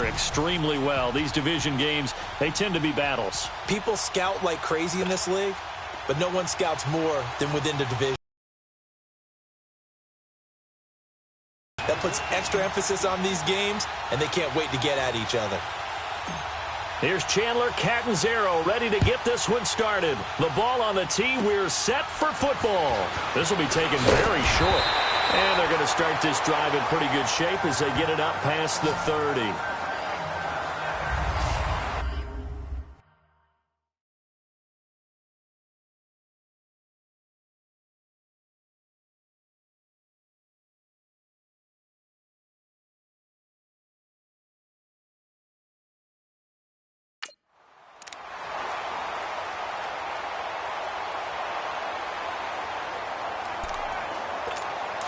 extremely well. These division games, they tend to be battles. People scout like crazy in this league, but no one scouts more than within the division. That puts extra emphasis on these games, and they can't wait to get at each other. Here's Chandler Catanzaro ready to get this one started. The ball on the tee. We're set for football. This will be taken very short. And they're going to start this drive in pretty good shape as they get it up past the 30.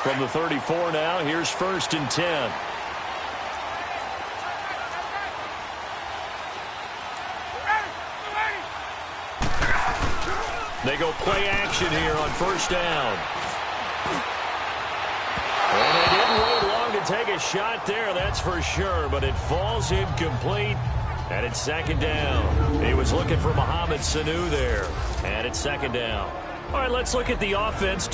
From the 34 now, here's 1st and 10. They go play action here on 1st down. And they didn't wait long to take a shot there, that's for sure, but it falls incomplete, and it's 2nd down. He was looking for Mohamed Sanu there, and it's 2nd down. All right, let's look at the offense.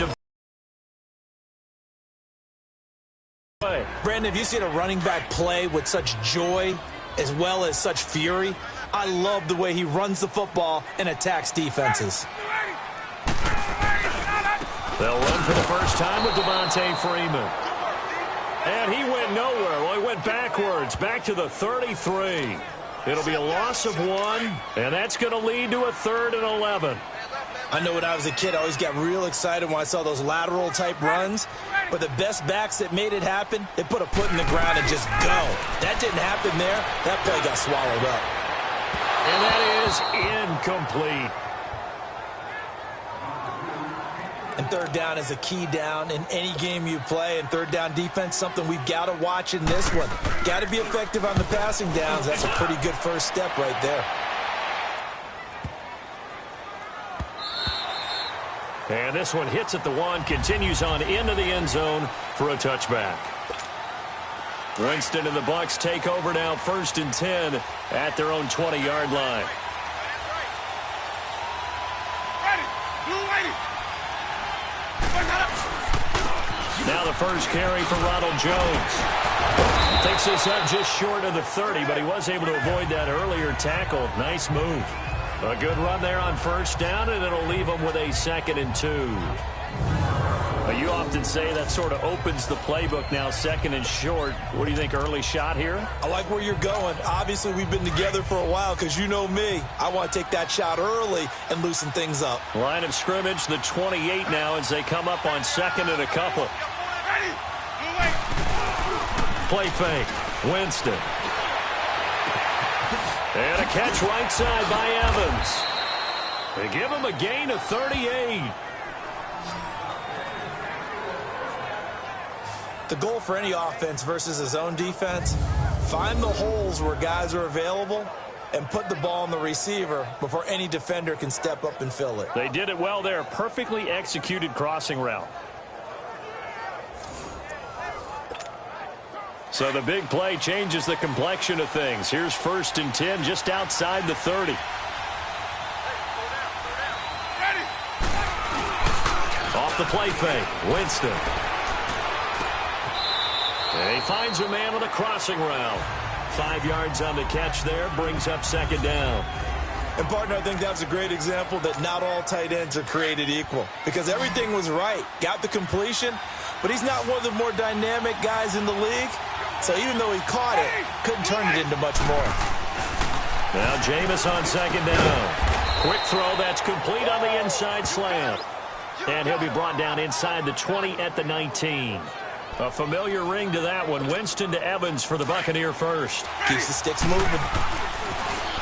Brandon, have you seen a running back play with such joy as well as such fury? I love the way he runs the football and attacks defenses. They'll run for the first time with Devontae Freeman. And he went nowhere. Well, he went backwards, back to the 33. It'll be a loss of 1, and that's going to lead to a 3rd and 11. I know when I was a kid, I always got real excited when I saw those lateral-type runs. But the best backs that made it happen, they put a foot in the ground and just go. That didn't happen there. That play got swallowed up. And that is incomplete. And 3rd down is a key down in any game you play. And 3rd down defense, something we've got to watch in this one. Got to be effective on the passing downs. That's a pretty good first step right there. And this one hits at the 1, continues on into the end zone for a touchback. Winston and the Bucs take over now, 1st and 10 at their own 20-yard line. Now the first carry for Ronald Jones. Takes this up just short of the 30, but he was able to avoid that earlier tackle. Nice move. A good run there on 1st down, and it'll leave them with a 2nd and 2. You often say that sort of opens the playbook now, 2nd and short. What do you think, early shot here? I like where you're going. Obviously, we've been together for a while because you know me. I want to take that shot early and loosen things up. Line of scrimmage, the 28 now as they come up on 2nd and a couple. Play fake. Winston. And a catch right side by Evans. They give him a gain of 38. The goal for any offense versus his own defense, find the holes where guys are available and put the ball on the receiver before any defender can step up and fill it. They did it well there. Perfectly executed crossing route. So the big play changes the complexion of things. Here's 1st and 10 just outside the 30. Off the play fake, Winston. And he finds a man with a crossing route. 5 yards on the catch there, brings up 2nd down. And, partner, I think that's a great example that not all tight ends are created equal. Because everything was right. Got the completion, but he's not one of the more dynamic guys in the league. So even though he caught it, couldn't turn it into much more. Now Jameis on 2nd down. Quick throw that's complete on the inside slant. And he'll be brought down inside the 20 at the 19. A familiar ring to that one. Winston to Evans for the Buccaneer first. Keeps the sticks moving.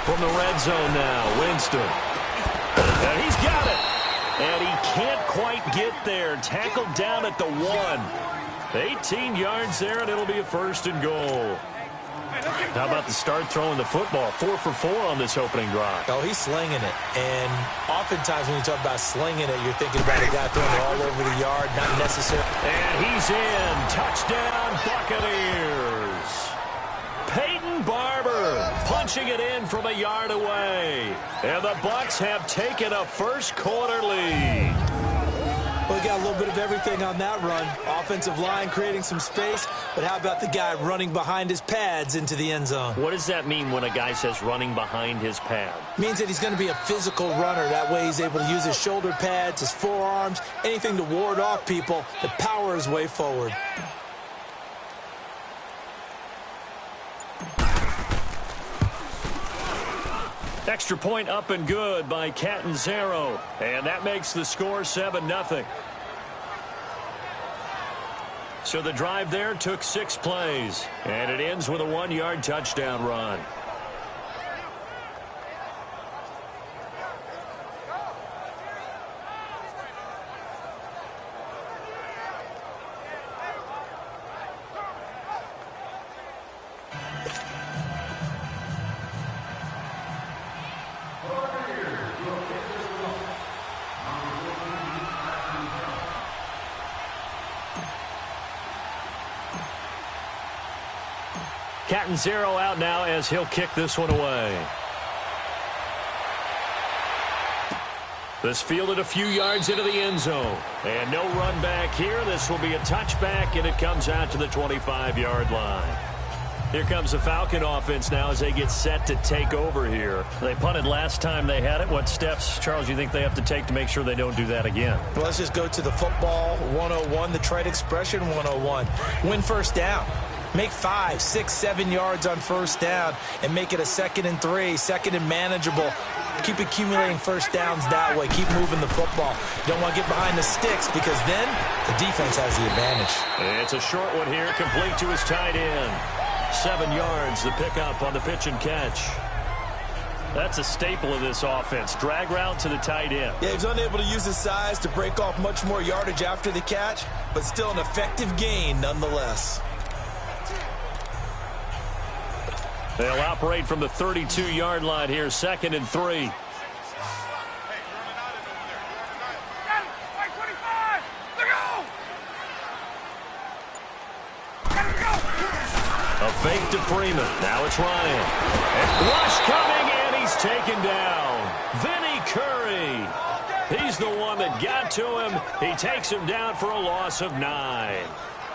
From the red zone now, Winston. And he's got it. And he can't quite get there. Tackled down at the 1. 18 yards there, and it'll be a 1st and goal. How about the start throwing the football? 4 for 4 on this opening drive. Oh, he's slinging it. And oftentimes when you talk about slinging it, you're thinking about a guy throwing it all over the yard, not necessarily. And he's in. Touchdown, Buccaneers. Peyton Barber pushing it in from a yard away. And the Bucs have taken a first-quarter lead. Well, we got a little bit of everything on that run. Offensive line creating some space, but how about the guy running behind his pads into the end zone? What does that mean when a guy says running behind his pad? Means that he's going to be a physical runner. That way he's able to use his shoulder pads, his forearms, anything to ward off people to power his way forward. Extra point up and good by Catanzaro. And that makes the score 7-0. So the drive there took 6 plays. And it ends with a 1-yard touchdown run. Catanzaro out now as he'll kick this one away. This fielded a few yards into the end zone. And no run back here. This will be a touchback, and it comes out to the 25-yard line. Here comes the Falcon offense now as they get set to take over here. They punted last time they had it. What steps, Charles, you think they have to take to make sure they don't do that again? Well, let's just go to the football 101, the trite expression 101. Win first down. Make 5, 6, 7 yards on first down and make it a 2nd and 3, 2nd and manageable. Keep accumulating first downs that way. Keep moving the football. You don't want to get behind the sticks because then the defense has the advantage. It's a short one here, complete to his tight end. 7 yards, the pickup on the pitch and catch. That's a staple of this offense. Drag route to the tight end. Yeah, he's unable to use his size to break off much more yardage after the catch, but still an effective gain nonetheless. They'll operate from the 32-yard line here, 2nd and 3. A fake to Freeman. Now it's Ryan. And rush coming, and he's taken down. Vinny Curry. He's the one that got to him. He takes him down for a loss of 9.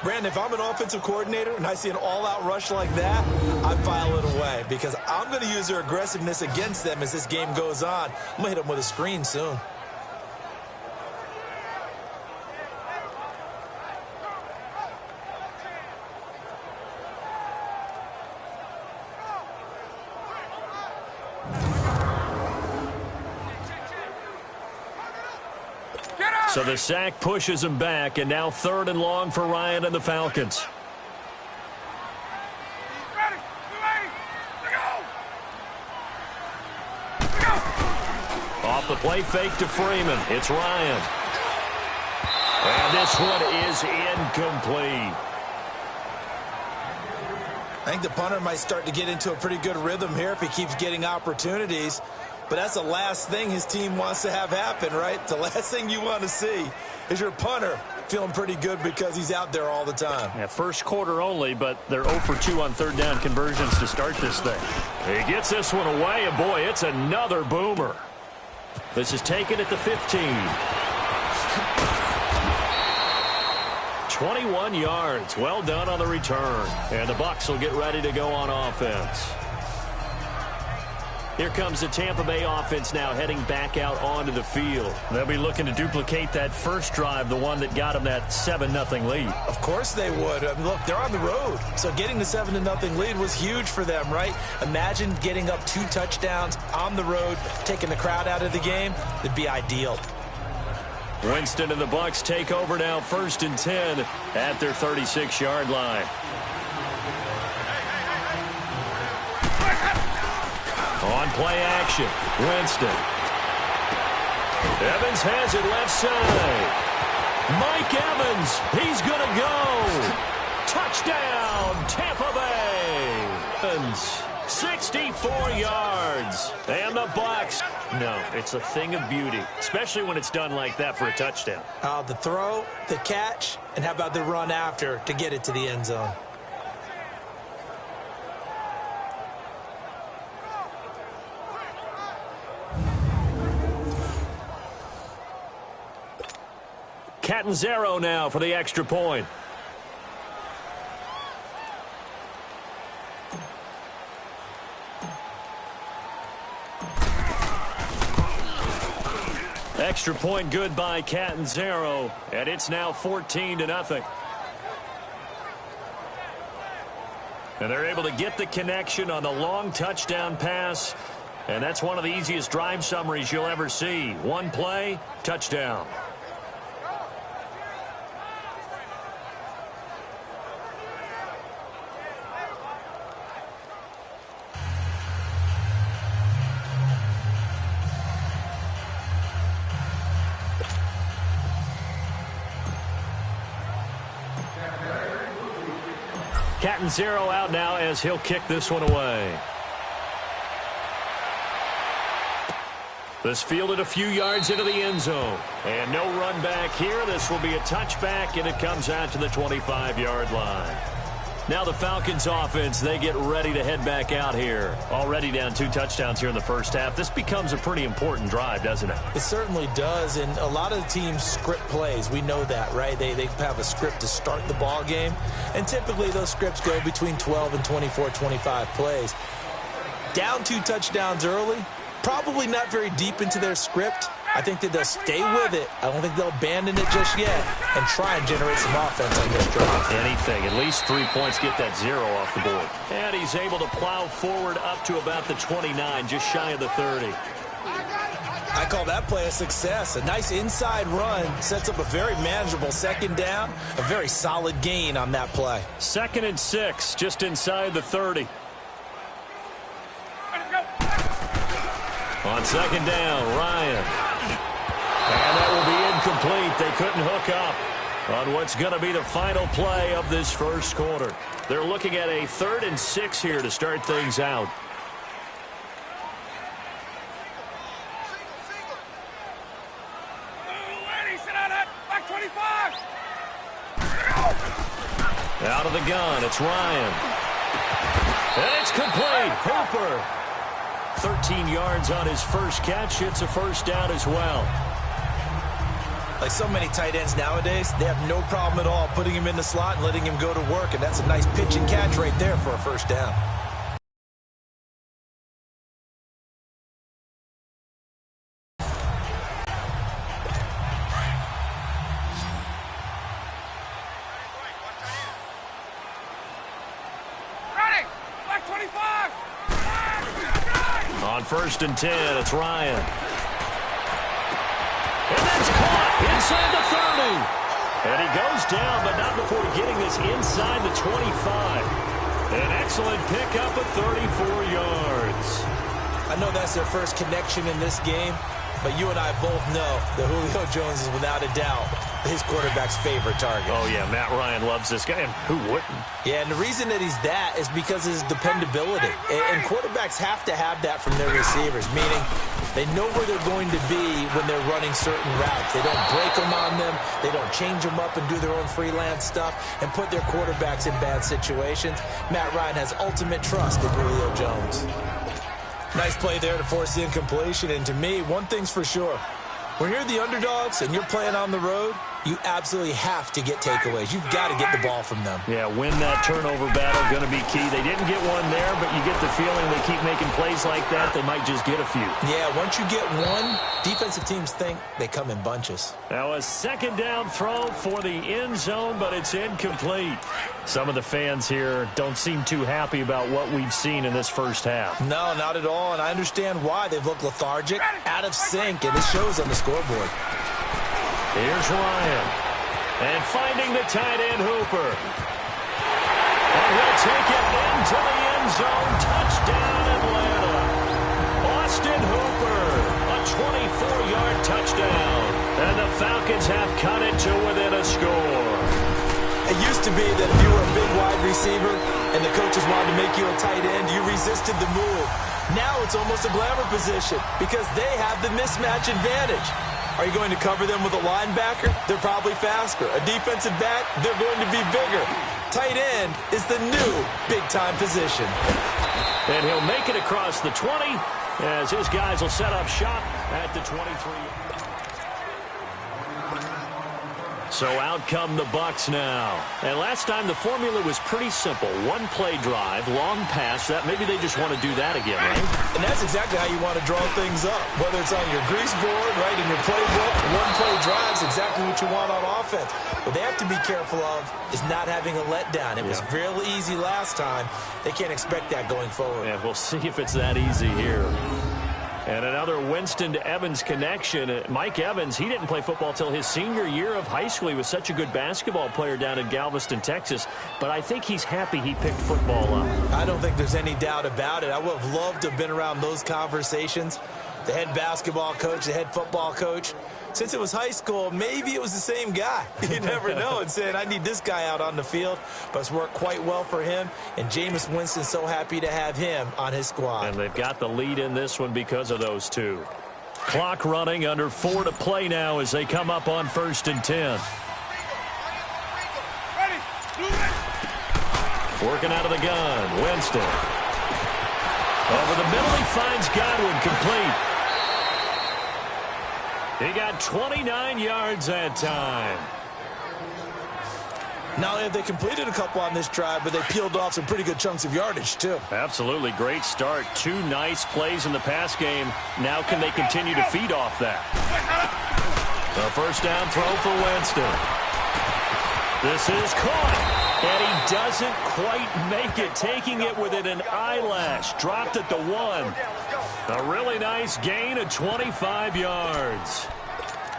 Brandon, if I'm an offensive coordinator and I see an all-out rush like that, I file it away because I'm going to use their aggressiveness against them as this game goes on. I'm going to hit them with a screen soon. So the sack pushes him back, and now 3rd and long for Ryan and the Falcons. Off the play fake to Freeman. It's Ryan. And this one is incomplete. I think the punter might start to get into a pretty good rhythm here if he keeps getting opportunities. But that's the last thing his team wants to have happen, right? The last thing you want to see is your punter feeling pretty good because he's out there all the time. Yeah, first quarter only, but they're 0 for 2 on 3rd down conversions to start this thing. He gets this one away, and boy, it's another boomer. This is taken at the 15. 21 yards. Well done on the return. And the Bucs will get ready to go on offense. Here comes the Tampa Bay offense now heading back out onto the field. They'll be looking to duplicate that first drive, the one that got them that 7-0 lead. Of course they would. I mean, look, they're on the road. So getting the 7-0 lead was huge for them, right? Imagine getting up 2 touchdowns on the road, taking the crowd out of the game. It'd be ideal. Winston and the Bucs take over now, 1st and 10 at their 36-yard line. On play action, Winston. Evans has it left side. Mike Evans, he's going to go. Touchdown, Tampa Bay. Evans, 64 yards. And the Bucs. No, it's a thing of beauty, especially when it's done like that for a touchdown. The throw, the catch, and how about the run after to get it to the end zone? Catanzaro now for the extra point. Extra point good by Catanzaro, and it's now 14-0. And they're able to get the connection on the long touchdown pass, and that's one of the easiest drive summaries you'll ever see. One play, touchdown. Catanzaro out now as he'll kick this one away. This fielded a few yards into the end zone. And no run back here. This will be a touchback, and it comes out to the 25-yard line. Now the Falcons offense, they get ready to head back out here. Already down 2 touchdowns here in the first half. This becomes a pretty important drive, doesn't it? It certainly does, and a lot of the teams script plays. We know that, right? They have a script to start the ball game, and typically those scripts go between 12 and 24, 25 plays. Down 2 touchdowns early, probably not very deep into their script. I think that they'll stay with it. I don't think they'll abandon it just yet and try and generate some offense on this drive. Anything. At least 3 points, get that 0 off the board. And he's able to plow forward up to about the 29, just shy of the 30. I call that play a success. A nice inside run sets up a very manageable second down. A very solid gain on that play. 2nd and 6, just inside the 30. On 2nd down, Ryan. And that will be incomplete. They couldn't hook up on what's going to be the final play of this first quarter. They're looking at a 3rd and 6 here to start things out. Out of the gun, it's Ryan. And it's complete. Hooper. 13 yards on his first catch. It's a first down as well. Like so many tight ends nowadays, they have no problem at all putting him in the slot and letting him go to work, and that's a nice pitch and catch right there for a first down. On 1st and 10, it's Ryan. And that's caught inside the 30. And he goes down, but not before getting this inside the 25. An excellent pickup of 34 yards. I know that's their first connection in this game, but you and I both know that Julio Jones is without a doubt his quarterback's favorite target. Oh, yeah, Matt Ryan loves this guy, and who wouldn't? Yeah, and the reason that he's that is because of his dependability. And quarterbacks have to have that from their receivers, meaning they know where they're going to be when they're running certain routes. They don't break them on them. They don't change them up and do their own freelance stuff and put their quarterbacks in bad situations. Matt Ryan has ultimate trust in Julio Jones. Nice play there to force the incompletion. And to me, one thing's for sure. When you're the underdogs and you're playing on the road, you absolutely have to get takeaways. You've got to get the ball from them. Yeah, win that turnover battle, going to be key. They didn't get one there, but you get the feeling they keep making plays like that, they might just get a few. Yeah, once you get one, defensive teams think they come in bunches. Now a 2nd down throw for the end zone, but it's incomplete. Some of the fans here don't seem too happy about what we've seen in this first half. No, not at all, and I understand why. They've looked lethargic, out of sync, and it shows on the scoreboard. Here's Ryan. And finding the tight end, Hooper. And he'll take it into the end zone. Touchdown, Atlanta. Austin Hooper, a 24-yard touchdown. And the Falcons have cut it to within a score. It used to be that if you were a big wide receiver and the coaches wanted to make you a tight end, you resisted the move. Now it's almost a glamour position because they have the mismatch advantage. Are you going to cover them with a linebacker? They're probably faster. A defensive back? They're going to be bigger. Tight end is the new big-time position. And he'll make it across the 20 as his guys will set up shop at the 23. So out come the Bucs now. And last time the formula was pretty simple. One play drive, long pass. That maybe they just want to do that again, right? And that's exactly how you want to draw things up. Whether it's on your grease board, right, in your playbook, one play drive is exactly what you want on offense. What they have to be careful of is not having a letdown. It was real easy last time. They can't expect that going forward. Yeah, we'll see if it's that easy here. And another Winston to Evans connection. Mike Evans, he didn't play football till his senior year of high school. He was such a good basketball player down in Galveston, Texas. But I think he's happy he picked football up. I don't think there's any doubt about it. I would have loved to have been around those conversations. The head basketball coach, the head football coach. Since it was high school, maybe it was the same guy. You never know. And saying, I need this guy out on the field. But it's worked quite well for him. And Jameis Winston's so happy to have him on his squad. And they've got the lead in this one because of those two. Clock running, under 4 to play now as they come up on 1st and 10. Working out of the gun, Winston. Over the middle, he finds Godwin, complete. He got 29 yards that time. Not only have they completed a couple on this drive, but they peeled off some pretty good chunks of yardage, too. Absolutely. Great start. 2 nice plays in the pass game. Now can they continue to feed off that? The first down throw for Winston. This is caught. And he doesn't quite make it, taking it within an eyelash. Dropped at the 1. A really nice gain of 25 yards.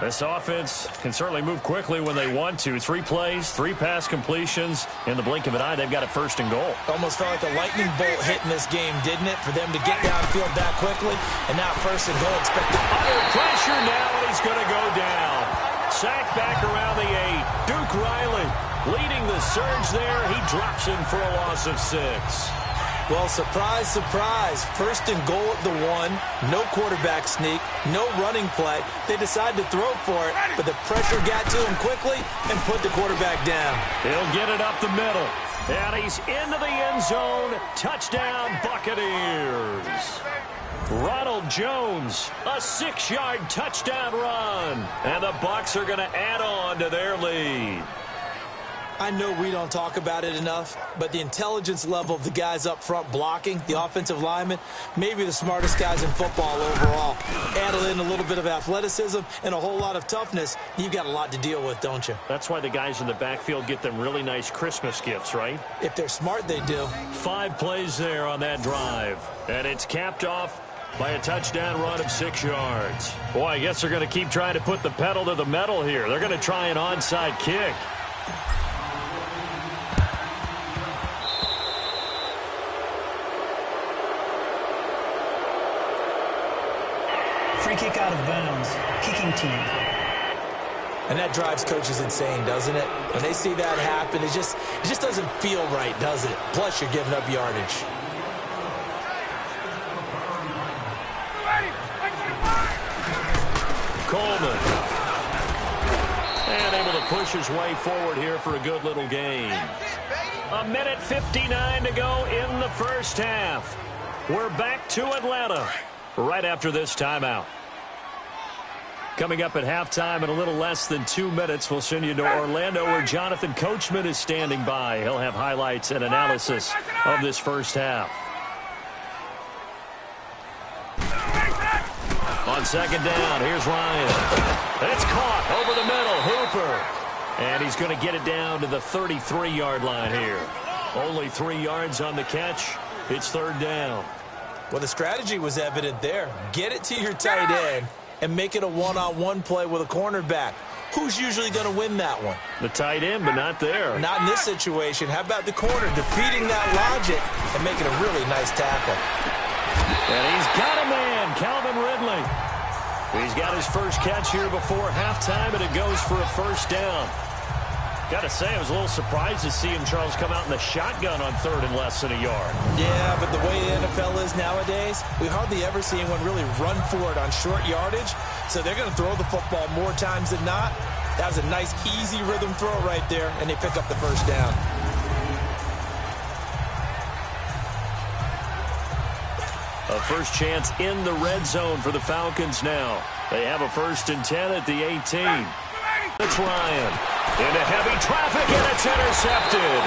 This offense can certainly move quickly when they want to. 3 plays, 3 pass completions. In the blink of an eye, they've got it 1st and goal. Almost felt like a lightning bolt hit in this game, didn't it? For them to get downfield that quickly. And now 1st and goal. Expected under pressure now, and he's going to go down. Sacked back around the 8. Duke Riley leading the surge there. He drops in for a loss of 6. Well, surprise, surprise. 1st and goal at the 1. No quarterback sneak. No running play. They decide to throw for it, but the pressure got to him quickly and put the quarterback down. He'll get it up the middle. And he's into the end zone. Touchdown, Buccaneers. Ronald Jones, a 6-yard touchdown run. And the Bucs are going to add on to their lead. I know we don't talk about it enough, but the intelligence level of the guys up front blocking, the offensive linemen, maybe the smartest guys in football overall. Add in a little bit of athleticism and a whole lot of toughness, you've got a lot to deal with, don't you? That's why the guys in the backfield get them really nice Christmas gifts, right? If they're smart, they do. 5 plays there on that drive, and it's capped off by a touchdown run of 6 yards. Boy, I guess they're going to keep trying to put the pedal to the metal here. They're going to try an onside kick. Free kick out of bounds. Kicking team. And that drives coaches insane, doesn't it? When they see that happen, it just doesn't feel right, does it? Plus, you're giving up yardage. Coleman. And able to push his way forward here for a good little gain. 1:59 to go in the first half. We're back to Atlanta right after this timeout. Coming up at halftime in a little less than 2 minutes, we'll send you to Orlando where Jonathan Coachman is standing by. He'll have highlights and analysis of this first half. On 2nd down, here's Ryan. It's caught over the middle, Hooper. And he's going to get it down to the 33-yard line here. Only 3 yards on the catch. It's 3rd down. Well, the strategy was evident there. Get it to your tight end and make it a one-on-one play with a cornerback. Who's usually going to win that one? The tight end, but not there. Not in this situation. How about the corner defeating that logic and making a really nice tackle? And he's got a man, Calvin Ridley. He's got his first catch here before halftime, and it goes for a 1st down. Got to say, I was a little surprised to see him, Charles, come out in the shotgun on 3rd and less than a yard. Yeah, but the way the NFL is nowadays, we hardly ever see anyone really run for it on short yardage. So they're going to throw the football more times than not. That was a nice, easy rhythm throw right there, and they pick up the 1st down. A first chance in the red zone for the Falcons now. They have a 1st and 10 at the 18. It's Ryan. Into heavy traffic, and it's intercepted.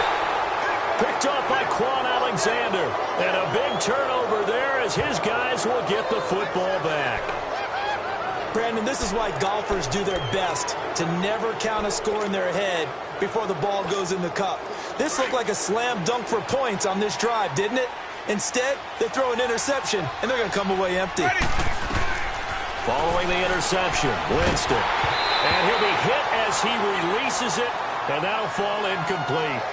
Picked off by Quan Alexander. And a big turnover there as his guys will get the football back. Brandon, this is why golfers do their best to never count a score in their head before the ball goes in the cup. This looked like a slam dunk for points on this drive, didn't it? Instead, they throw an interception, and they're going to come away empty. Following the interception, Winston. And he'll be hit as he releases it, and that'll fall incomplete.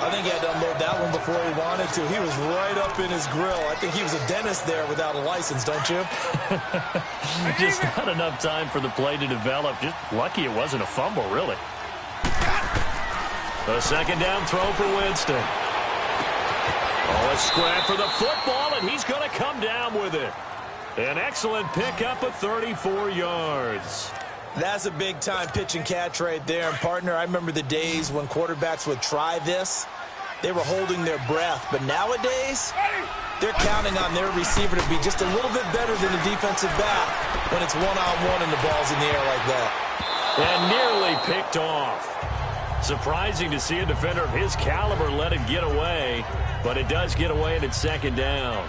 I think he had to unload that one before he wanted to. He was right up in his grill. I think he was a dentist there without a license, don't you? Just not enough time for the play to develop. Just lucky it wasn't a fumble, really. A second down throw for Winston. Oh, a scrap for the football, and he's going to come down with it. An excellent pickup of 34 yards. That's a big-time pitch and catch right there. And, partner, I remember the days when quarterbacks would try this. They were holding their breath. But nowadays, they're counting on their receiver to be just a little bit better than a defensive back when it's one-on-one and the ball's in the air like that. And nearly picked off. Surprising to see a defender of his caliber let it get away. But it does get away and it's second down.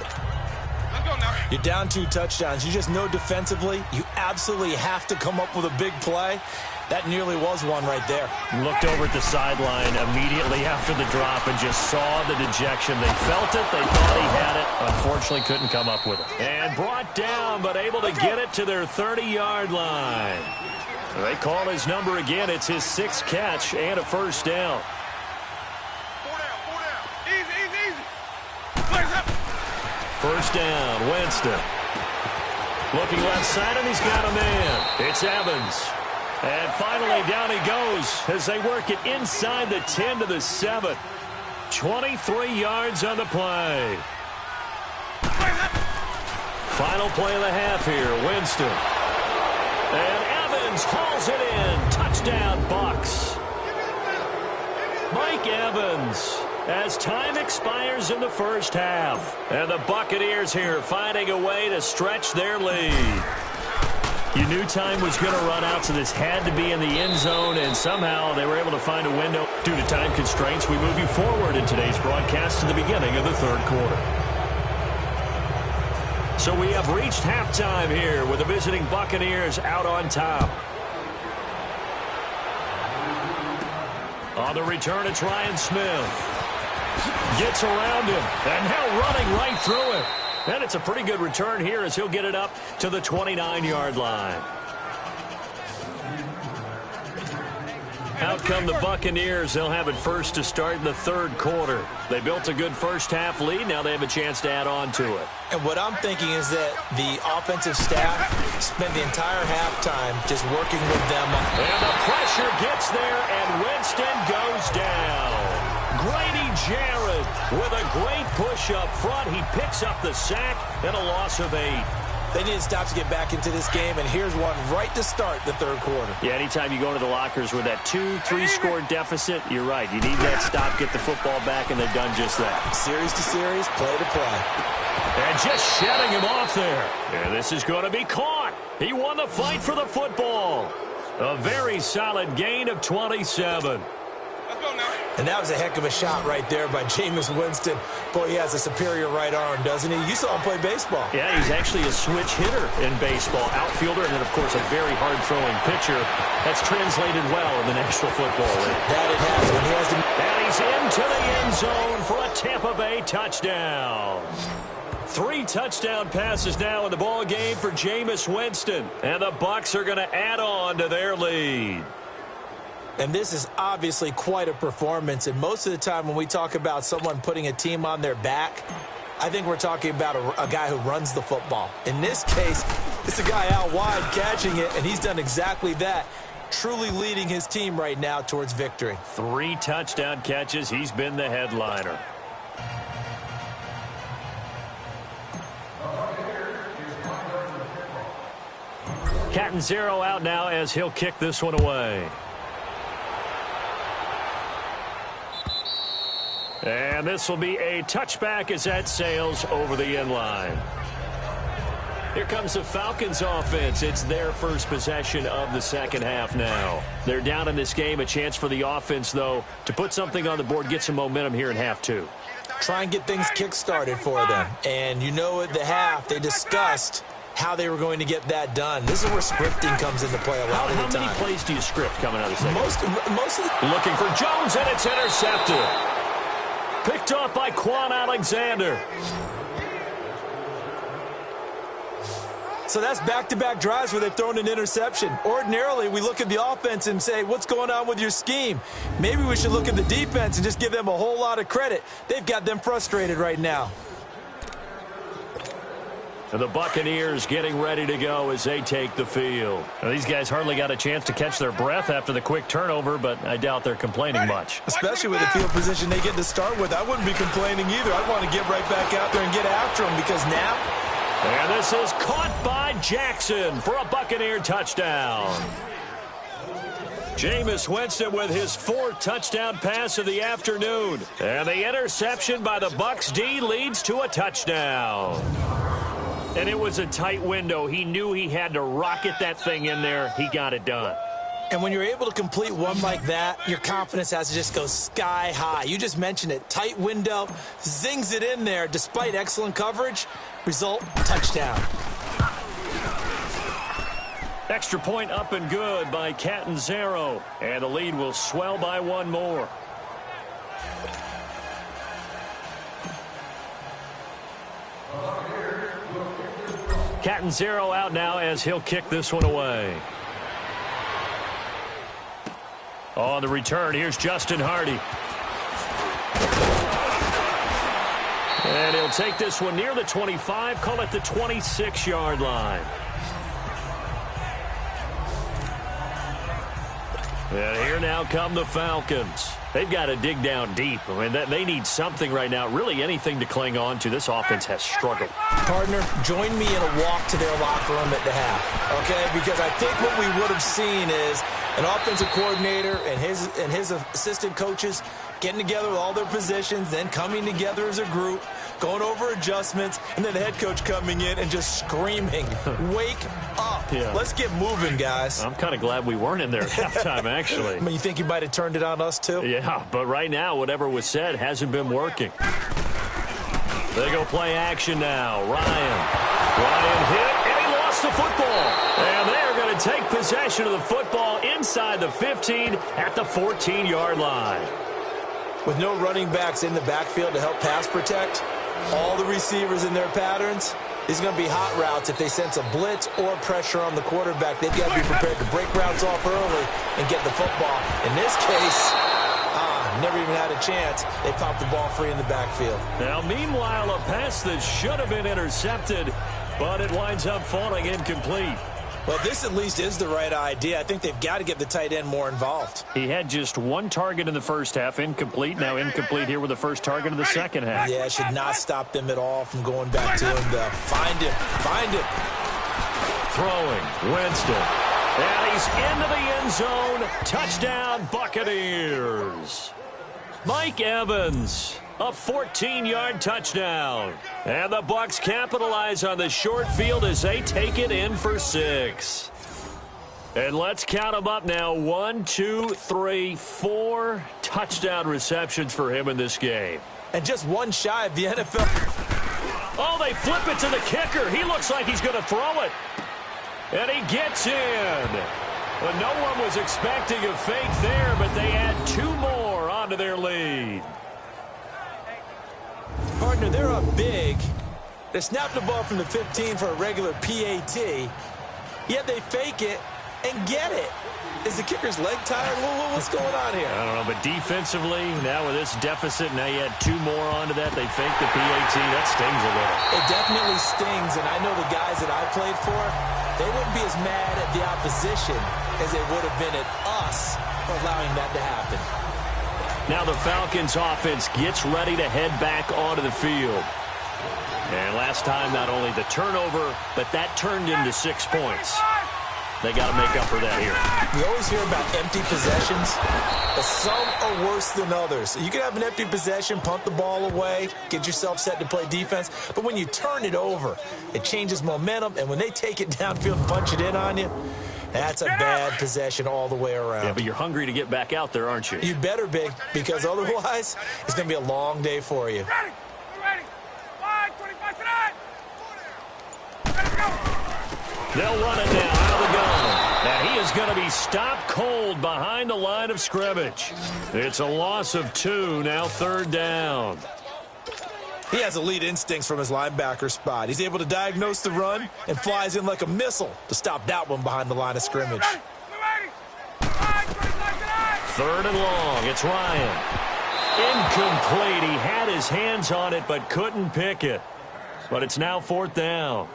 You're down 2 touchdowns. You just know defensively you absolutely have to come up with a big play. That nearly was one right there. Looked over at the sideline immediately after the drop and just saw the dejection. They felt it. They thought he had it. Unfortunately, couldn't come up with it. And brought down, but able to get it to their 30-yard line. They call his number again. It's his 6th catch and a first down. First down, Winston. Looking left side, and he's got a man. It's Evans. And finally, down he goes as they work it inside the 10 to the 7. 23 yards on the play. Final play of the half here, Winston. And Evans hauls it in. Touchdown, Bucks. Mike Evans. As time expires in the first half. And the Buccaneers here finding a way to stretch their lead. You knew time was going to run out, so this had to be in the end zone, and somehow they were able to find a window. Due to time constraints, we move you forward in today's broadcast to the beginning of the third quarter. So we have reached halftime here with the visiting Buccaneers out on top. On the return, it's Ryan Smith. Gets around him, and now running right through it. And it's a pretty good return here as he'll get it up to the 29-yard line. Out come the Buccaneers. They'll have it first to start in the third quarter. They built a good first-half lead. Now they have a chance to add on to it. And what I'm thinking is that the offensive staff spent the entire halftime just working with them. And the pressure gets there, and Winston goes down. Grady Jarrett with a great push up front. He picks up the sack and a loss of 8. They need to stop to get back into this game, and here's one right to start the third quarter. Yeah, anytime you go to the lockers with that 2-3 score deficit, you're right. You need that stop, get the football back, and they've done just that. Series to series, play to play. And just shedding him off there. And this is going to be caught. He won the fight for the football. A very solid gain of 27. And that was a heck of a shot right there by Jameis Winston. Boy, he has a superior right arm, doesn't he? You saw him play baseball. Yeah, he's actually a switch hitter in baseball. Outfielder, and then, of course, a very hard-throwing pitcher. That's translated well in the National Football League. That it has. When he has to... And he's into the end zone for a Tampa Bay touchdown. 3 touchdown passes now in the ball game for Jameis Winston. And the Bucs are going to add on to their lead. And this is obviously quite a performance. And most of the time when we talk about someone putting a team on their back, I think we're talking about a guy who runs the football. In this case, it's a guy out wide catching it, and he's done exactly that, truly leading his team right now towards victory. 3 touchdown catches. He's been the headliner. Catanzaro out now as he'll kick this one away. And this will be a touchback as that sails over the end line. Here comes the Falcons offense. It's their first possession of the second half now. They're down in this game. A chance for the offense, though, to put something on the board, get some momentum here in half two. Try and get things kick-started for them. And you know at the half, they discussed how they were going to get that done. This is where scripting comes into play a lot of the time. How many plays do you script coming out of the second? Most of the... Looking for Jones, and it's intercepted. Picked off by Quan Alexander. So that's back-to-back drives where they've thrown an interception. Ordinarily, we look at the offense and say, what's going on with your scheme? Maybe we should look at the defense and just give them a whole lot of credit. They've got them frustrated right now. And the Buccaneers getting ready to go as they take the field. Now, these guys hardly got a chance to catch their breath after the quick turnover, but I doubt they're complaining much. Especially with the field position they get to start with. I wouldn't be complaining either. I'd want to get right back out there and get after them because now... And this is caught by Jackson for a Buccaneer touchdown. Jameis Winston with his fourth touchdown pass of the afternoon. And the interception by the Bucs D leads to a touchdown. And it was a tight window. He knew he had to rocket that thing in there. He got it done. And when you're able to complete one like that, your confidence has to just go sky high. You just mentioned it. Tight window, zings it in there despite excellent coverage. Result, touchdown. Extra point up and good by Catanzaro. And the lead will swell by one more. Catanzaro out now as he'll kick this one away. On the return, here's Justin Hardy. And he'll take this one near the 25, call it the 26-yard line. And here now come the Falcons. They've got to dig down deep. I mean, they need something right now, really anything to cling on to. This offense has struggled. Partner, join me in a walk to their locker room at the half, okay? Because I think what we would have seen is an offensive coordinator and his assistant coaches getting together with all their positions, then coming together as a group, going over adjustments, and then the head coach coming in and just screaming, wake up. Yeah. Let's get moving, guys. I'm kind of glad we weren't in there at halftime, actually. I mean, you think you might have turned it on us, too? Yeah, but right now, whatever was said hasn't been working. They go play action now. Ryan hit, and he lost the football. And they're going to take possession of the football inside the 15 at the 14-yard line. With no running backs in the backfield to help pass protect, all the receivers in their patterns, these are going to be hot routes. If they sense a blitz or pressure on the quarterback, they've got to be prepared to break routes off early and get the football. In this case, never even had a chance. They popped the ball free in the backfield. Now, meanwhile, a pass that should have been intercepted, but it winds up falling incomplete. Well, this at least is the right idea. I think they've got to get the tight end more involved. He had just one target in the first half, incomplete. Now incomplete here with the first target of the second half. Yeah, it should not stop them at all from going back to him, though. Find him. Throwing, Winston. And he's into the end zone. Touchdown, Buccaneers. Mike Evans, a 14-yard touchdown. And the Bucs capitalize on the short field as they take it in for 6. And let's count them up now. 1, 2, 3, 4 touchdown receptions for him in this game. And just one shy of the NFL. Oh, they flip it to the kicker. He looks like he's going to throw it. And he gets in. Well, no one was expecting a fake there, but they add 2 more onto their lead. Partner, they're up big. They snapped the ball from the 15 for a regular PAT, yet they fake it and get it. Is the kicker's leg tired? What's going on here? I don't know, but defensively, now with this deficit, now you add 2 more onto that. They fake the PAT. That stings a little. It definitely stings, and I know the guys that I played for, they wouldn't be as mad at the opposition as they would have been at us for allowing that to happen. Now the Falcons offense gets ready to head back onto the field. And last time, not only the turnover, but that turned into 6 points. They got to make up for that here. We always hear about empty possessions, but some are worse than others. You can have an empty possession, punt the ball away, get yourself set to play defense, but when you turn it over, it changes momentum, and when they take it downfield and punch it in on you, that's a bad possession all the way around. Yeah, but you're hungry to get back out there, aren't you? You better be, because otherwise, it's going to be a long day for you. They'll run it now out of the gun. And he is going to be stopped cold behind the line of scrimmage. It's a loss of 2, now 3rd down. He has elite instincts from his linebacker spot. He's able to diagnose the run and flies in like a missile to stop that one behind the line of scrimmage. 3rd and long. It's Ryan. Incomplete. He had his hands on it but couldn't pick it. But it's now 4th down.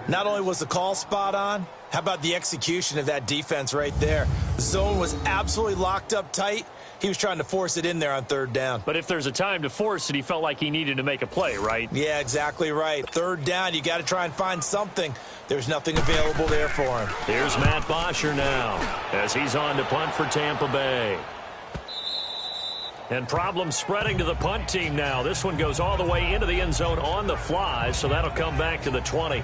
Not only was the call spot on, how about the execution of that defense right there? The zone was absolutely locked up tight. He was trying to force it in there on 3rd down. But if there's a time to force it, he felt like he needed to make a play, right? Yeah, exactly right. 3rd down, you got to try and find something. There's nothing available there for him. Here's Matt Bosher now as he's on to punt for Tampa Bay. And problems spreading to the punt team now. This one goes all the way into the end zone on the fly, so that'll come back to the 20.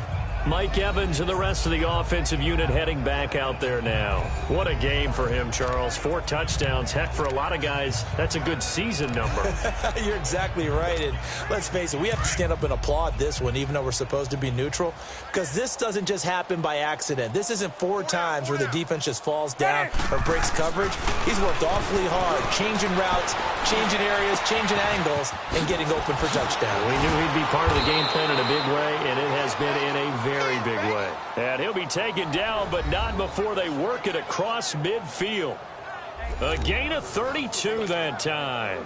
Mike Evans and the rest of the offensive unit heading back out there now. What a game for him, Charles. 4 touchdowns. Heck, for a lot of guys, that's a good season number. You're exactly right. And let's face it, we have to stand up and applaud this one, even though we're supposed to be neutral, because this doesn't just happen by accident. This isn't 4 times where the defense just falls down or breaks coverage. He's worked awfully hard, changing routes, changing areas, changing angles, and getting open for touchdown. We knew he'd be part of the game plan in a big way, and it has been in a very big way. And he'll be taken down, but not before they work it across midfield. A gain of 32 that time.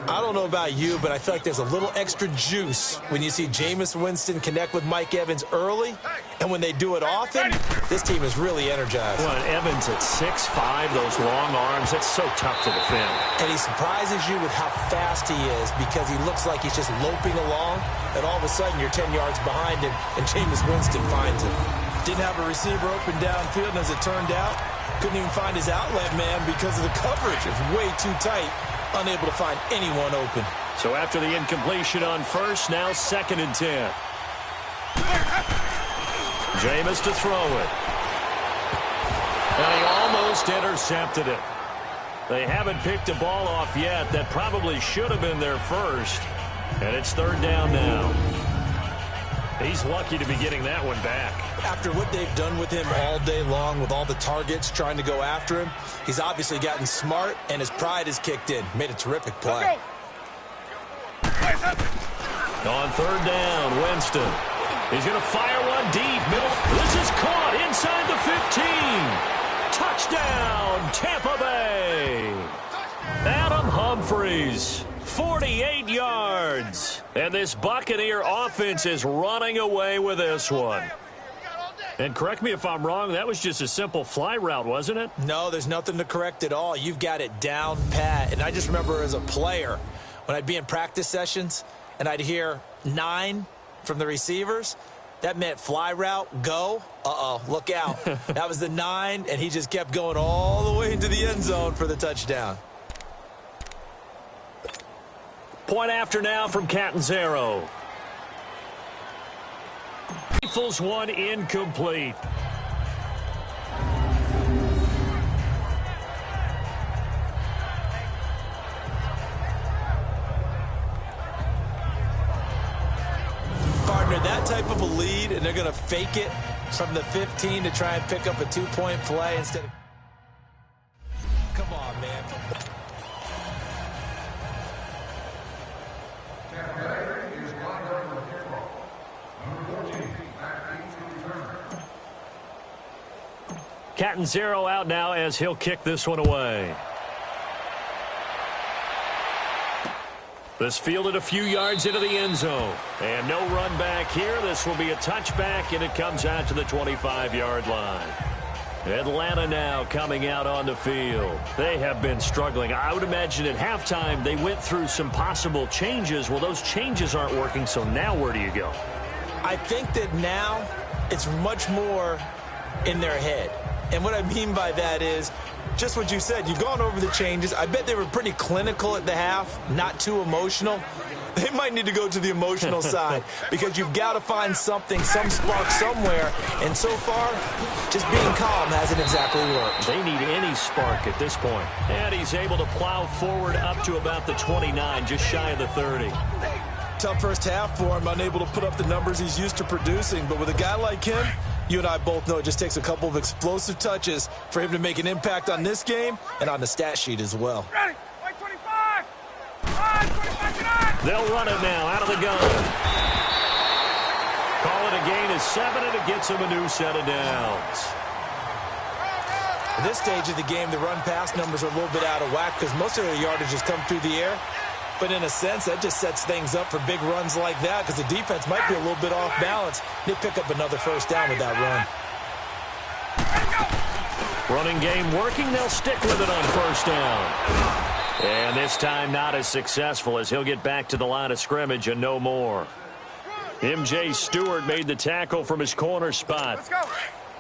I don't know about you, but I feel like there's a little extra juice when you see Jameis Winston connect with Mike Evans early, and when they do it often, this team is really energized. Well, Evans at 6'5", those long arms, that's so tough to defend. And he surprises you with how fast he is because he looks like he's just loping along, and all of a sudden you're 10 yards behind him, and Jameis Winston finds him. Didn't have a receiver open downfield, and as it turned out, couldn't even find his outlet man because of the coverage. It's way too tight, unable to find anyone open. So after the incompletion on 1st, now 2nd and 10. Jameis to throw it. And he almost intercepted it. They haven't picked a ball off yet. That probably should have been their first. And it's 3rd down now. He's lucky to be getting that one back. After what they've done with him all day long, with all the targets trying to go after him, he's obviously gotten smart, and his pride has kicked in. Made a terrific play. On 3rd down, Winston. He's going to fire one deep. Middle. This is caught inside the 15. Touchdown, Tampa Bay. Adam Humphries. 48 yards. And this Buccaneer offense is running away with this one. And correct me if I'm wrong, that was just a simple fly route, wasn't it? No, there's nothing to correct at all. You've got it down pat. And I just remember as a player, when I'd be in practice sessions and I'd hear 9 from the receivers, that meant fly route, go. Uh-oh, look out. That was the 9, and he just kept going all the way into the end zone for the touchdown. Point after now from Catanzaro. Rifles one incomplete. Partner, that type of a lead, and they're going to fake it from the 15 to try and pick up a 2-point play instead of... Come on, man. Catanzaro out now as he'll kick this one away. This fielded a few yards into the end zone. And no run back here. This will be a touchback, and it comes out to the 25-yard line. Atlanta now coming out on the field. They have been struggling. I would imagine at halftime they went through some possible changes. Well, those changes aren't working, so now where do you go? I think that now it's much more in their head. And what I mean by that is just what you said. You've gone over the changes. I bet they were pretty clinical at the half, not too emotional. They might need to go to the emotional side because you've got to find something, some spark somewhere. And so far, just being calm hasn't exactly worked. They need any spark at this point. And he's able to plow forward up to about the 29, just shy of the 30. Tough first half for him, unable to put up the numbers he's used to producing. But with a guy like him, you and I both know it just takes a couple of explosive touches for him to make an impact on this game and on the stat sheet as well. Ready. 25. 25. They'll run it now out of the gun. Call it a gain of 7, and it gets him a new set of downs. At this stage of the game, the run-pass numbers are a little bit out of whack because most of their yardage has come through the air. But in a sense, that just sets things up for big runs like that because the defense might be a little bit off balance. They pick up another first down with that run. Running game working. They'll stick with it on first down. And this time not as successful as he'll get back to the line of scrimmage and no more. M.J. Stewart made the tackle from his corner spot. Let's go.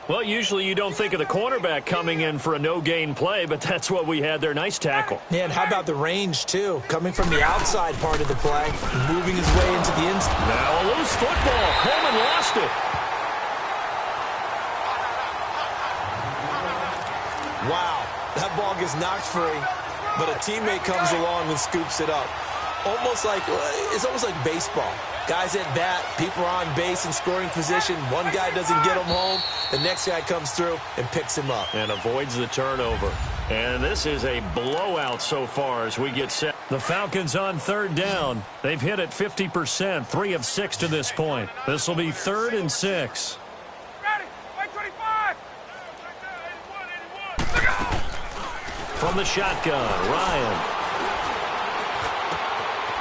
Well, usually you don't think of the cornerback coming in for a no-gain play, but that's what we had there. Nice tackle. Yeah, and how about the range, too? Coming from the outside part of the play, moving his way into the inside. Now a loose football. Coleman lost it. Wow, that ball gets knocked free, but a teammate comes along and scoops it up. It's almost like baseball. Guys at bat, people are on base in scoring position. One guy doesn't get him home. The next guy comes through and picks him up. And avoids the turnover. And this is a blowout so far as we get set. The Falcons on third down. They've hit it 50%, 3 of 6 to this point. This will be 3rd and 6. Ready. 25. Look out. From the shotgun, Ryan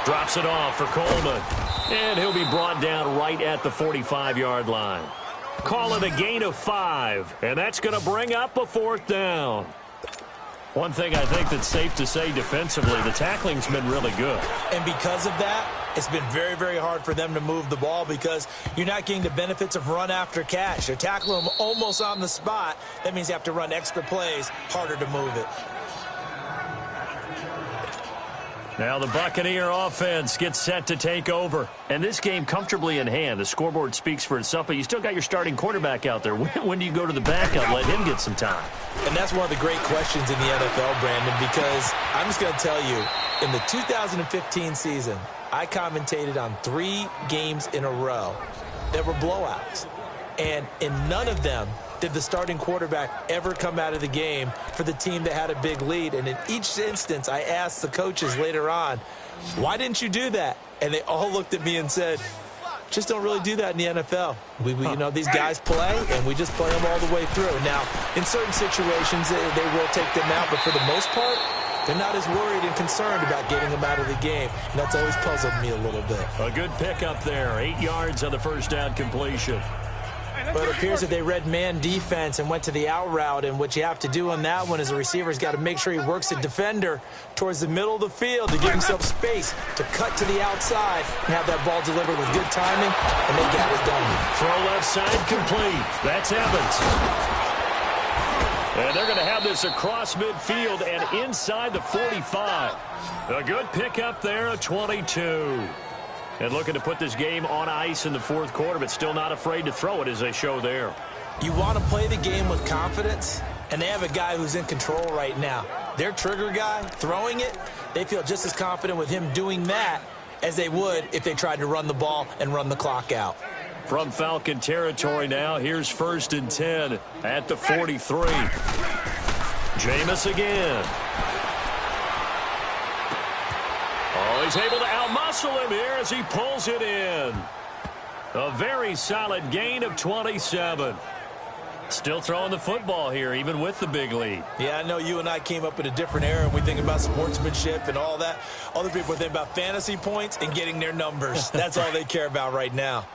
drops it off for Coleman. And he'll be brought down right at the 45-yard line. Call it a gain of 5. And that's going to bring up a 4th down. One thing I think that's safe to say defensively, the tackling's been really good. And because of that, it's been very, very hard for them to move the ball because you're not getting the benefits of run after catch. You're tackling them almost on the spot. That means you have to run extra plays, harder to move it. Now the Buccaneer offense gets set to take over. And this game comfortably in hand. The scoreboard speaks for itself, but you still got your starting quarterback out there. When do you go to the backup, let him get some time? And that's one of the great questions in the NFL, Brandon, because I'm just going to tell you, in the 2015 season, I commentated on 3 games in a row that were blowouts. And in none of them did the starting quarterback ever come out of the game for the team that had a big lead. And in each instance, I asked the coaches later on, why didn't you do that? And they all looked at me and said, just don't really do that in the NFL. You know, these guys play, and we just play them all the way through. Now, in certain situations, they will take them out, but for the most part, they're not as worried and concerned about getting them out of the game. And that's always puzzled me a little bit. A good pickup there. 8 yards on the first down completion. But it appears that they read man defense and went to the out route. And what you have to do on that one is the receiver's got to make sure he works the defender towards the middle of the field to give himself space to cut to the outside and have that ball delivered with good timing, and they got it done. Throw left side complete. That's Evans. And they're going to have this across midfield and inside the 45. A good pickup there, a 22. And looking to put this game on ice in the 4th quarter, but still not afraid to throw it as they show there. You want to play the game with confidence, and they have a guy who's in control right now. Their trigger guy, throwing it, they feel just as confident with him doing that as they would if they tried to run the ball and run the clock out. From Falcon territory now, here's 1st and 10 at the 43. Jameis again. Oh, he's able to outmuscle him here as he pulls it in. A very solid gain of 27. Still throwing the football here, even with the big lead. Yeah, I know you and I came up in a different era, and we think about sportsmanship and all that. Other people think about fantasy points and getting their numbers. That's all they care about right now.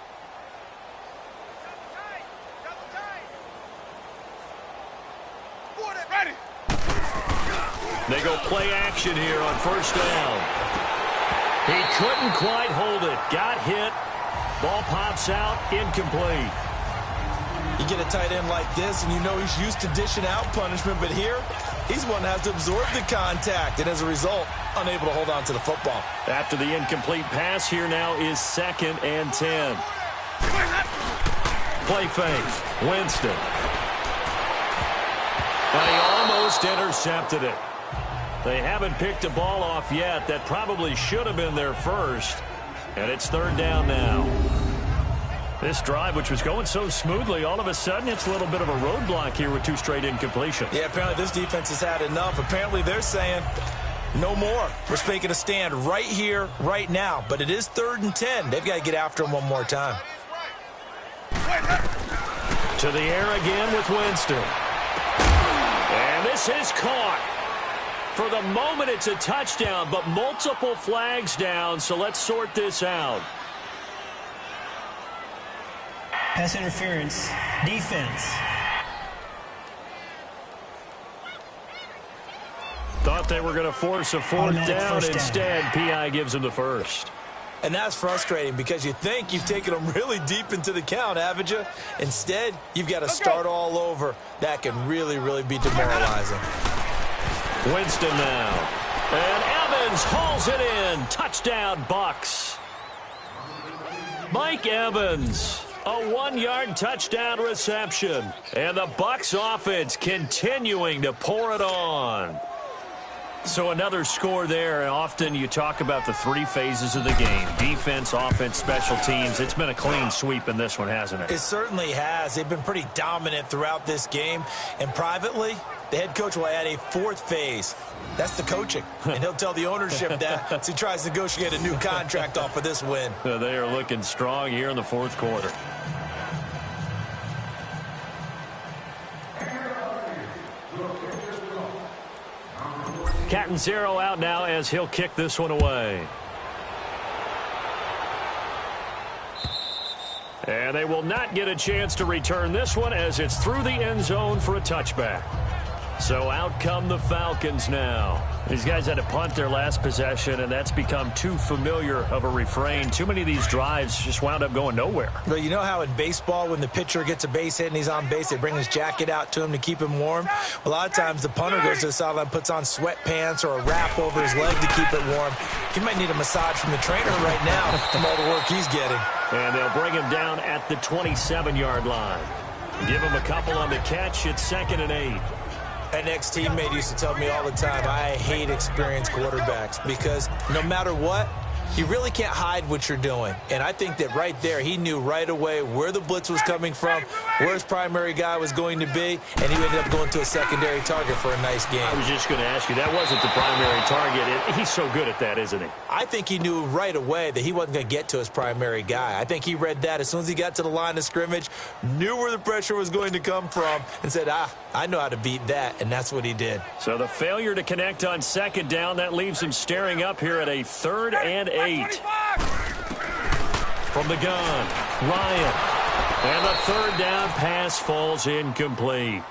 They go play action here on first down. He couldn't quite hold it. Got hit. Ball pops out. Incomplete. You get a tight end like this, and you know he's used to dishing out punishment, but here, he's one that has to absorb the contact, and as a result, unable to hold on to the football. After the incomplete pass, here now is 2nd and 10. Play fake. Winston. And he almost intercepted it. They haven't picked a ball off yet. That probably should have been their first. And it's 3rd down now. This drive, which was going so smoothly, all of a sudden it's a little bit of a roadblock here with 2 straight incompletions. Yeah, apparently this defense has had enough. Apparently they're saying no more. We're making a stand right here, right now. But it is 3rd and 10. They've got to get after him one more time. To the air again with Winston. And this is caught. For the moment, it's a touchdown, but multiple flags down, so let's sort this out. Pass interference. Defense. Thought they were going to force a 4th down. First down. Instead, P.I. gives them the first. And that's frustrating because you think you've taken them really deep into the count, haven't you? Instead, you've got to start all over. That can really, really be demoralizing. Winston now. And Evans hauls it in. Touchdown, Bucks. Mike Evans, a 1-yard touchdown reception. And the Bucks offense continuing to pour it on. So another score there, and often you talk about the 3 phases of the game. Defense, offense, special teams. It's been a clean sweep in this one, hasn't it? It certainly has. They've been pretty dominant throughout this game. And privately, the head coach will add a 4th phase. That's the coaching. And he'll tell the ownership that as he tries to negotiate a new contract off of this win. They are looking strong here in the 4th quarter. Catanzaro out now as he'll kick this one away. And they will not get a chance to return this one as it's through the end zone for a touchback. So out come the Falcons now. These guys had to punt their last possession, and that's become too familiar of a refrain. Too many of these drives just wound up going nowhere. But you know how in baseball, when the pitcher gets a base hit and he's on base, they bring his jacket out to him to keep him warm? A lot of times the punter goes to the sideline, puts on sweatpants or a wrap over his leg to keep it warm. He might need a massage from the trainer right now from all the work he's getting. And they'll bring him down at the 27-yard line. Give him a couple on the catch. It's 2nd and 8. An ex-teammate used to tell me all the time, I hate experienced quarterbacks because no matter what, you really can't hide what you're doing. And I think that right there, he knew right away where the blitz was coming from, where his primary guy was going to be, and he ended up going to a secondary target for a nice game. I was just going to ask you, that wasn't the primary target. He's so good at that, isn't he? I think he knew right away that he wasn't going to get to his primary guy. I think he read that as soon as he got to the line of scrimmage, knew where the pressure was going to come from, and said, I know how to beat that, and that's what he did. So the failure to connect on 2nd down, that leaves him staring up here at a 3rd and 8. From the gun, Ryan. And the 3rd down pass falls incomplete.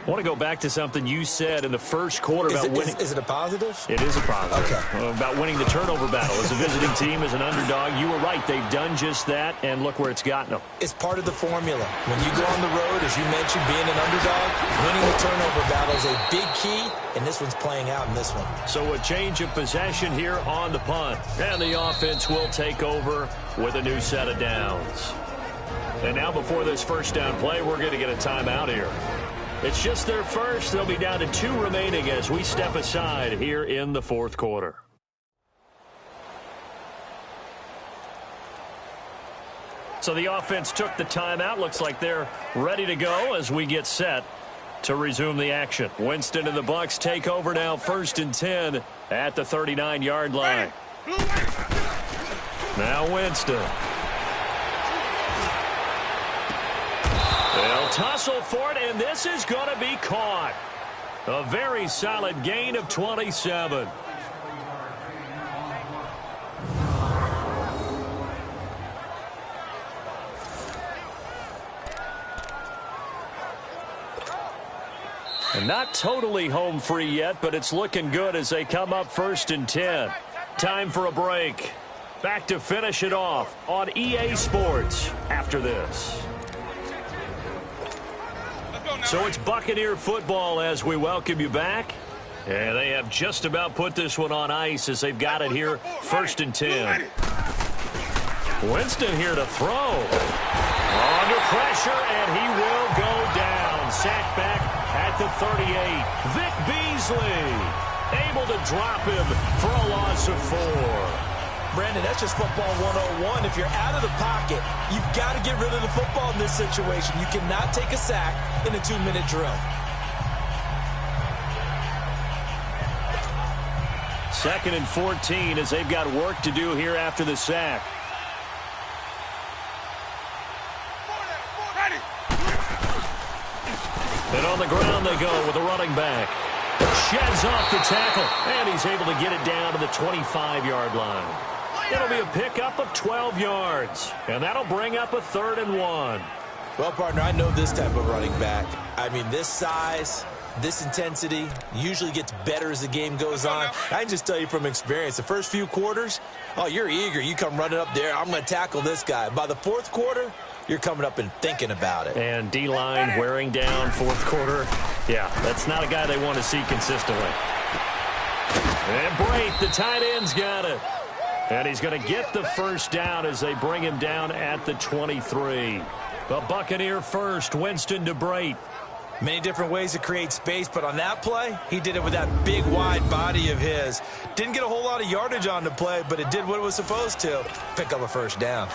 I want to go back to something you said in the first quarter about winning. Is it a positive? It is a positive. Okay. About winning the turnover battle. As a visiting team, as an underdog, you were right. They've done just that, and look where it's gotten them. It's part of the formula. When you go on the road, as you mentioned, being an underdog, winning the turnover battle is a big key, and this one's playing out in this one. So a change of possession here on the punt. And the offense will take over with a new set of downs. And now before this first down play, we're going to get a timeout here. It's just their first. They'll be down to 2 remaining as we step aside here in the 4th quarter. So the offense took the timeout. Looks like they're ready to go as we get set to resume the action. Winston and the Bucks take over now, 1st and 10 at the 39-yard line. Now Winston. They'll tussle for it, and this is going to be caught. A very solid gain of 27. And not totally home free yet, but it's looking good as they come up 1st and 10. Time for a break. Back to finish it off on EA Sports after this. So it's Buccaneer football as we welcome you back. And they have just about put this one on ice as they've got it here, 1st and 10. Winston here to throw. Under pressure, and he will go down. Sacked back at the 38. Vic Beasley able to drop him for a loss of 4. Brandon, that's just football 101. If you're out of the pocket, you've got to get rid of the football in this situation. You cannot take a sack in a 2-minute drill. 2nd and 14 as they've got work to do here after the sack. And on the ground they go with a running back. Sheds off the tackle, and he's able to get it down to the 25-yard line. It'll be a pickup of 12 yards, and that'll bring up a 3rd and 1. Well, partner, I know this type of running back. I mean, this size, this intensity usually gets better as the game goes on. I can just tell you from experience, the first few quarters, oh, you're eager. You come running up there, I'm going to tackle this guy. By the 4th quarter, you're coming up and thinking about it. And D-line wearing down 4th quarter. Yeah, that's not a guy they want to see consistently. And Brate, the tight end's got it. And he's going to get the first down as they bring him down at the 23. The Buccaneer first, Winston to Brate. Many different ways to create space, but on that play, he did it with that big, wide body of his. Didn't get a whole lot of yardage on the play, but it did what it was supposed to. Pick up a first down.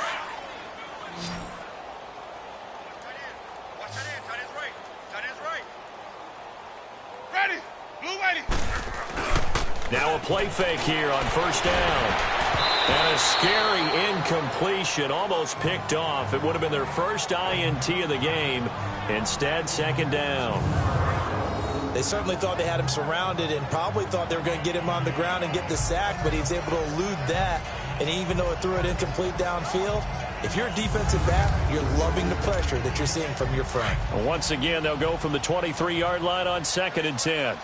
Now a play fake here on 1st down. And a scary incompletion, almost picked off. It would have been their first INT of the game. Instead, 2nd down. They certainly thought they had him surrounded and probably thought they were going to get him on the ground and get the sack, but he's able to elude that. And even though it threw it incomplete downfield, if you're a defensive back, you're loving the pressure that you're seeing from your front. And once again, they'll go from the 23-yard line on 2nd and 10.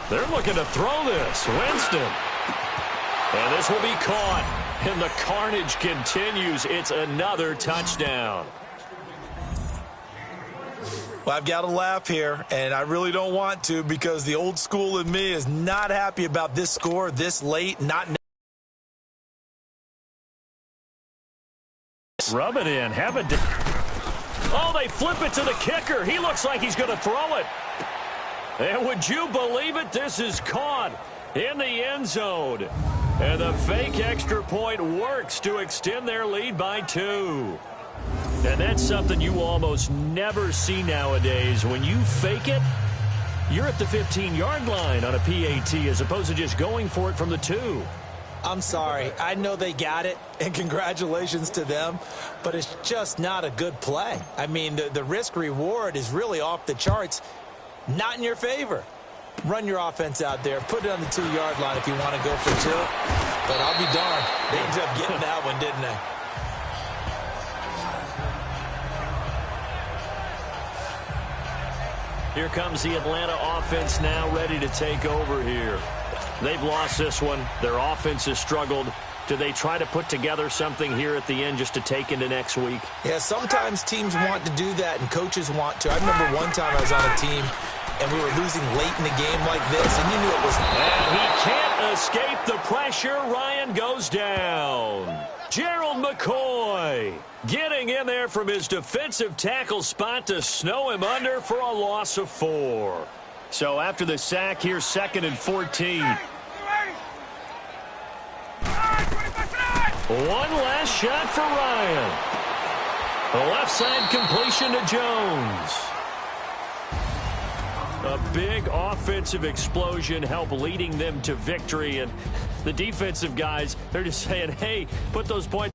They're looking to throw this. Winston. And this will be caught. And the carnage continues. It's another touchdown. Well, I've got to laugh here, and I really don't want to because the old school in me is not happy about this score this late. Rub it in. Have a... Oh, they flip it to the kicker. He looks like he's going to throw it. And would you believe it? This is caught in the end zone. And the fake extra point works to extend their lead by 2. And that's something you almost never see nowadays. When you fake it, you're at the 15-yard line on a PAT as opposed to just going for it from the 2. I'm sorry. I know they got it, and congratulations to them, but it's just not a good play. I mean, the risk-reward is really off the charts. Not in your favor. Run your offense out there. Put it on the 2-yard line if you want to go for 2. But I'll be darned. They ended up getting that one, didn't they? Here comes the Atlanta offense now ready to take over here. They've lost this one. Their offense has struggled. Do they try to put together something here at the end just to take into next week? Yeah, sometimes teams want to do that and coaches want to. I remember one time I was on a team and we were losing late in the game like this, and you knew it was... And he can't escape the pressure. Ryan goes down. Gerald McCoy getting in there from his defensive tackle spot to snow him under for a loss of 4. So after the sack here, 2nd and 14. One last shot for Ryan. A left side completion to Jones. A big offensive explosion helped leading them to victory. And the defensive guys, they're just saying, hey, put those points.